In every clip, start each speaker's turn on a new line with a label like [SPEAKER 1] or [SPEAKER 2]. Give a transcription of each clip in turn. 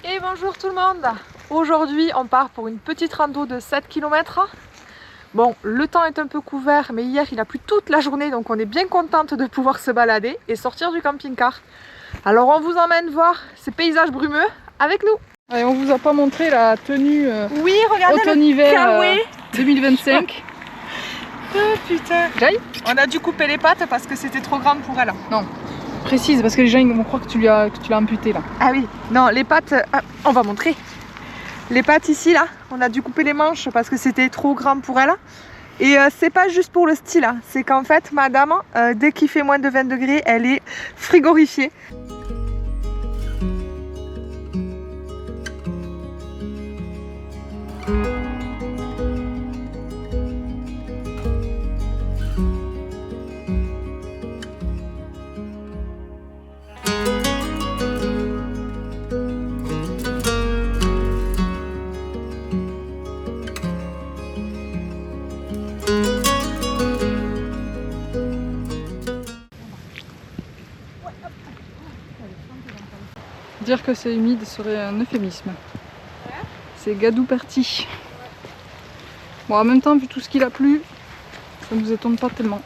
[SPEAKER 1] Et bonjour tout le monde. Aujourd'hui on part pour une petite rando de 7 km. Bon, le temps est un peu couvert, mais hier il a plu toute la journée, donc on est bien contente de pouvoir se balader et sortir du camping-car. Alors on vous emmène voir ces paysages brumeux avec nous.
[SPEAKER 2] Allez, on vous a pas montré la tenue
[SPEAKER 1] oui, regardez
[SPEAKER 2] automne-hiver 2025.
[SPEAKER 1] Oh putain.
[SPEAKER 2] J'aille.
[SPEAKER 1] On a dû couper les pattes parce que c'était trop grande pour elle.
[SPEAKER 2] Non, précise, parce que les gens ils vont croire que tu l'as amputé là.
[SPEAKER 1] Ah oui, non, les pattes, on va montrer. Les pattes ici, là, on a dû couper les manches parce que c'était trop grand pour elle. Et c'est pas juste pour le style, hein. C'est qu'en fait, madame, dès qu'il fait moins de 20 degrés, elle est frigorifiée.
[SPEAKER 2] Dire que c'est humide serait un euphémisme.
[SPEAKER 1] Ouais.
[SPEAKER 2] C'est gadou parti. Bon, en même temps, vu tout ce qu'il a plu, ça nous étonne pas tellement.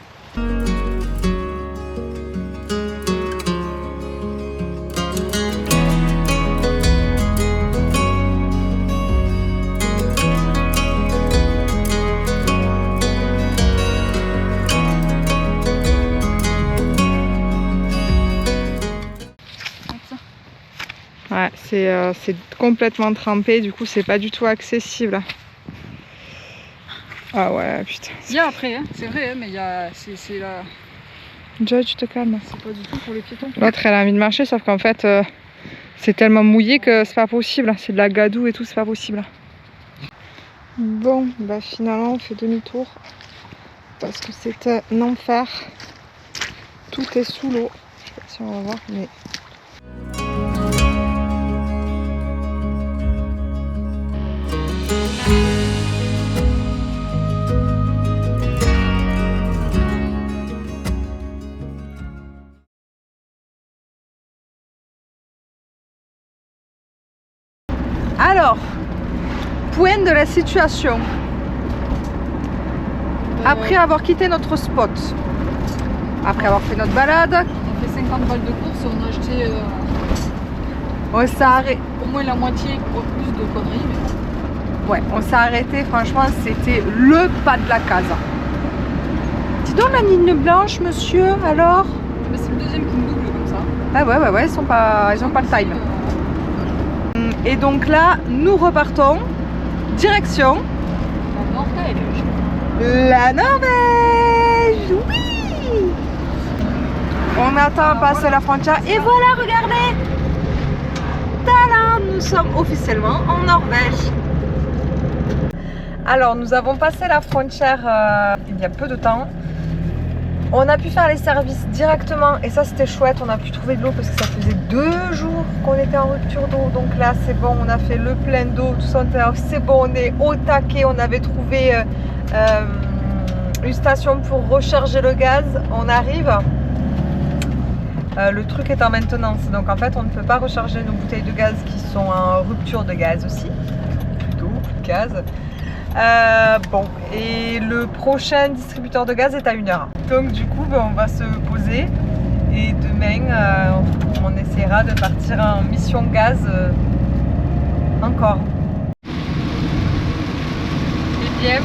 [SPEAKER 1] Ouais, c'est complètement trempé, du coup c'est pas du tout accessible. Ah ouais, putain.
[SPEAKER 2] Il y a après, hein, c'est vrai, hein, mais il y a. C'est là.
[SPEAKER 1] Joy, tu te calmes.
[SPEAKER 2] C'est pas du tout pour les piétons.
[SPEAKER 1] L'autre elle a envie de marcher, sauf qu'en fait c'est tellement mouillé que c'est pas possible. C'est de la gadoue et tout, c'est pas possible. Bon, bah finalement on fait demi-tour parce que c'est un enfer. Tout est sous l'eau. Je sais pas si on va voir, mais. Alors, point de la situation. Après avoir quitté notre spot, après avoir fait notre balade,
[SPEAKER 2] On a fait 50 balles de course, on a acheté
[SPEAKER 1] on s'est arrêté.
[SPEAKER 2] au moins la moitié, voire plus de conneries. Mais...
[SPEAKER 1] Ouais, on s'est arrêté, franchement, c'était le pas de la case. Dis donc la ligne blanche, monsieur, alors?
[SPEAKER 2] Mais c'est le deuxième qui me double comme ça.
[SPEAKER 1] Ah ouais, ils ont pas le time. Et donc là, nous repartons, direction
[SPEAKER 2] La Norvège.
[SPEAKER 1] la Norvège. Oui. On attend passer la frontière et voilà, regardez. Tada, nous sommes officiellement en Norvège. Alors, nous avons passé la frontière il y a peu de temps. On a pu faire les services directement et ça c'était chouette, on a pu trouver de l'eau parce que ça faisait 2 jours qu'on était en rupture d'eau. Donc là c'est bon, on a fait le plein d'eau, tout ça, c'est bon, on est au taquet. On avait trouvé une station pour recharger le gaz, on arrive. Le truc est en maintenance, donc en fait on ne peut pas recharger nos bouteilles de gaz qui sont en rupture de gaz aussi. Plus d'eau, plus de gaz. Bon, et le prochain distributeur de gaz est à 1h. Donc du coup on va se poser et demain on essaiera de partir en mission gaz encore. Et bien,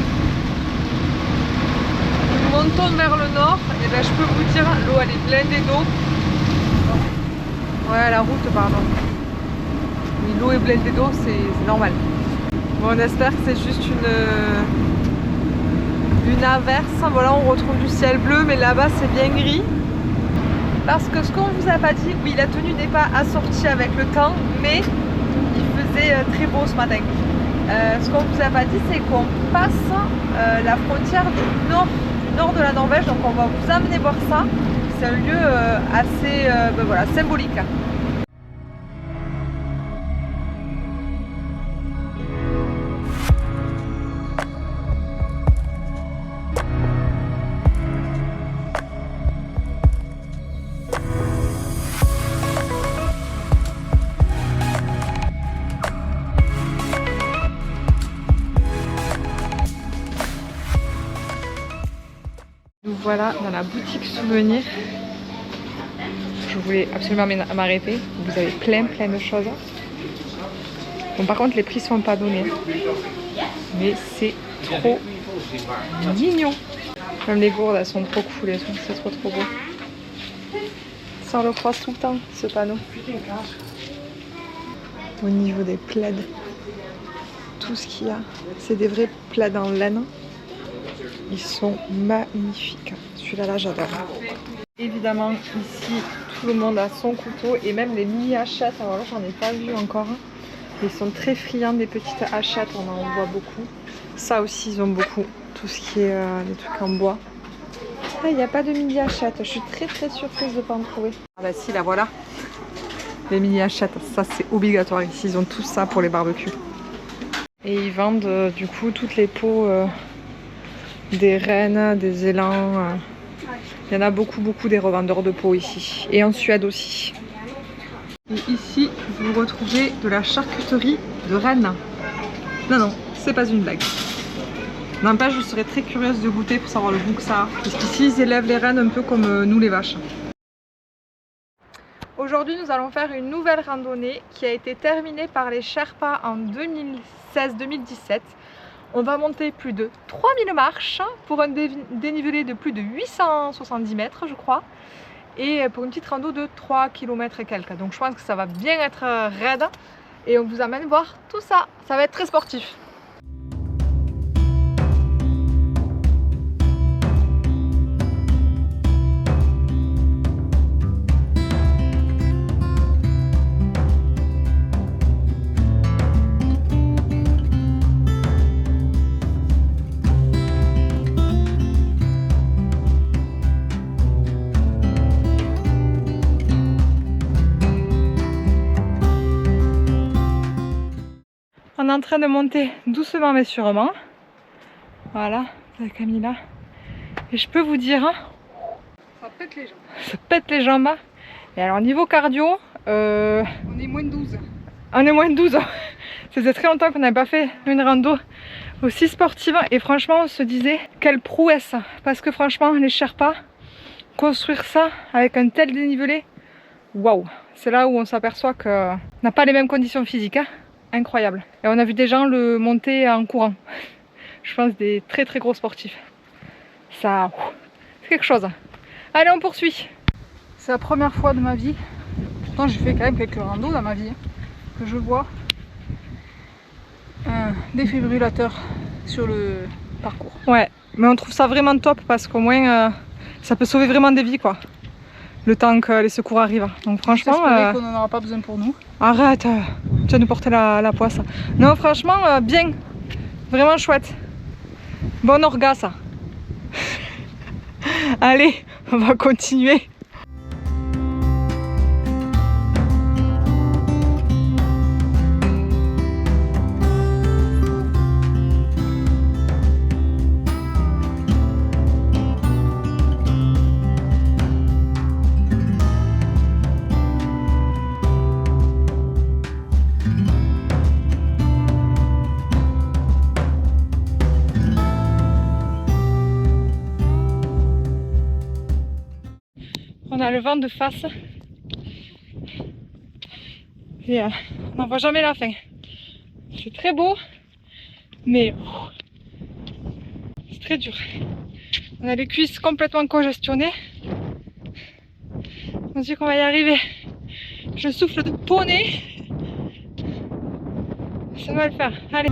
[SPEAKER 1] nous montons vers le nord et ben, je peux vous dire l'eau elle est blindée d'eau. Ouais, la route pardon. Oui, l'eau est blindée d'eau, c'est normal. Bon, on espère que c'est juste une averse. Voilà, on retrouve du ciel bleu, mais là-bas c'est bien gris. Parce que ce qu'on vous a pas dit, oui, la tenue n'est pas assortie avec le temps, mais il faisait très beau ce matin. Ce qu'on vous a pas dit, c'est qu'on passe la frontière du nord de la Norvège, donc on va vous amener voir ça. C'est un lieu assez ben voilà, symbolique. voilà dans la boutique souvenir. Je voulais absolument m'arrêter. Vous avez plein de choses. Bon, par contre les prix sont pas donnés. Mais c'est trop mignon. Même les gourdes elles sont trop cool et tout. C'est trop beau. Ça on le croise tout le temps ce panneau. Au niveau des plaids, tout ce qu'il y a, c'est des vrais plaids en laine. Ils sont magnifiques. Celui-là, là, j'adore. Évidemment, ici, tout le monde a son couteau et même les mini hachettes. Alors là, j'en ai pas vu encore. Ils sont très friands des petites hachettes, on en voit beaucoup. Ça aussi, ils ont beaucoup. Tout ce qui est des trucs en bois. Ah, il n'y a pas de mini hachettes. Je suis très surprise de ne pas en trouver. Ah bah si, là, voilà. Les mini hachettes, ça c'est obligatoire ici. Ils ont tout ça pour les barbecues. Et ils vendent du coup toutes les peaux des rennes, des élans. Il y en a beaucoup des revendeurs de peaux ici. Et en Suède aussi. Et ici, vous retrouvez de la charcuterie de rennes. Non, c'est pas une blague. N'empêche, je serais très curieuse de goûter pour savoir le goût que ça a. Parce qu'ici, ils élèvent les rennes un peu comme nous les vaches. Aujourd'hui, nous allons faire une nouvelle randonnée qui a été terminée par les Sherpas en 2016-2017. On va monter plus de 3000 marches pour un dénivelé de plus de 870 mètres, je crois. Et pour une petite rando de 3 km et quelques. Donc je pense que ça va bien être raide. Et on vous amène voir tout ça. Ça va être très sportif. On est en train de monter doucement mais sûrement. Voilà, avec Camilla. Et je peux vous dire,
[SPEAKER 2] Ça pète les jambes.
[SPEAKER 1] ça pète les jambes. Et alors niveau cardio,
[SPEAKER 2] On est moins de 12.
[SPEAKER 1] on est moins de 12. Ça faisait très longtemps qu'on n'avait pas fait une rando aussi sportive. Et franchement, on se disait, quelle prouesse. Parce que franchement, les Sherpas, construire ça avec un tel dénivelé, waouh. C'est là où on s'aperçoit qu'on n'a pas les mêmes conditions physiques. Hein. Incroyable. Et on a vu des gens le monter en courant. Je pense des très gros sportifs. Ça, c'est quelque chose. Allez, on poursuit.
[SPEAKER 2] C'est la première fois de ma vie. Pourtant, j'ai fait quand même quelques randos dans ma vie. Que je vois un défibrillateur sur le parcours.
[SPEAKER 1] Ouais, mais on trouve ça vraiment top parce qu'au moins ça peut sauver vraiment des vies quoi. Le temps que les secours arrivent. Donc franchement...
[SPEAKER 2] J'espère qu'on n'en aura pas besoin pour nous.
[SPEAKER 1] Arrête, tu vas nous porter la poisse. Non franchement, bien. Vraiment chouette. Bon orga ça. Allez, on va continuer. On a le vent de face et on n'en voit jamais la fin. C'est très beau, mais c'est très dur. On a les cuisses complètement congestionnées. On se dit qu'on va y arriver. Je souffle de poney. Ça va le faire. Allez.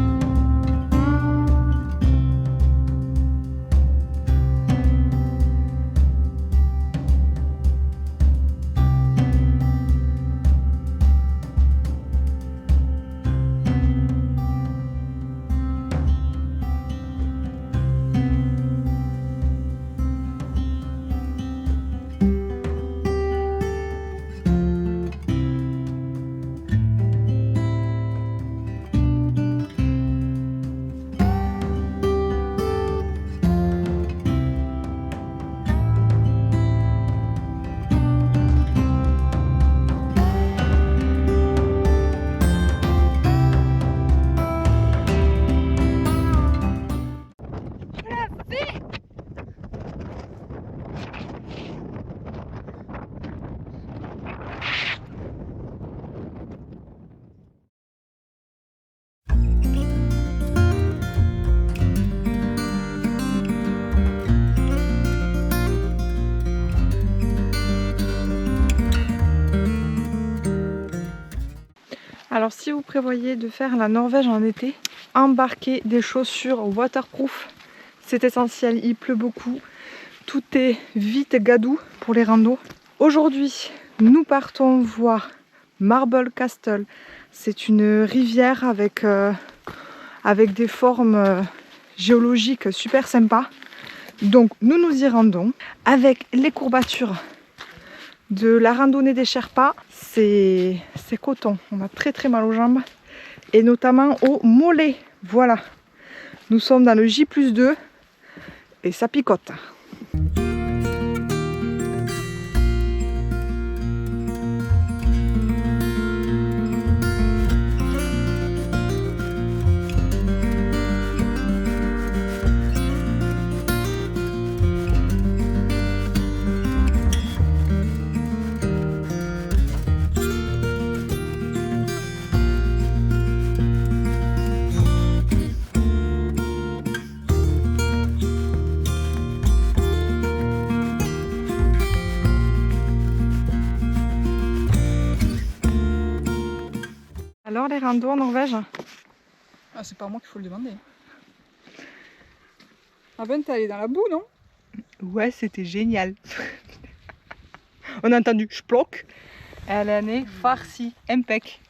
[SPEAKER 1] Alors si vous prévoyez de faire la Norvège en été, embarquez des chaussures waterproof. C'est essentiel, il pleut beaucoup. Tout est vite gadou pour les randos. Aujourd'hui, nous partons voir Marble Castle. C'est une rivière avec des formes géologiques super sympas. Donc nous nous y rendons avec les courbatures de la randonnée des Sherpas. C'est coton, on a très mal aux jambes et notamment aux mollets. Voilà, nous sommes dans le J+2 et ça picote. Alors les randos en Norvège?
[SPEAKER 2] Ah, c'est pas à moi qu'il faut le demander. Ah ben, t'es allée dans la boue, non?
[SPEAKER 1] Ouais, c'était génial. On a entendu je bloque. Elle en est farcie, impec.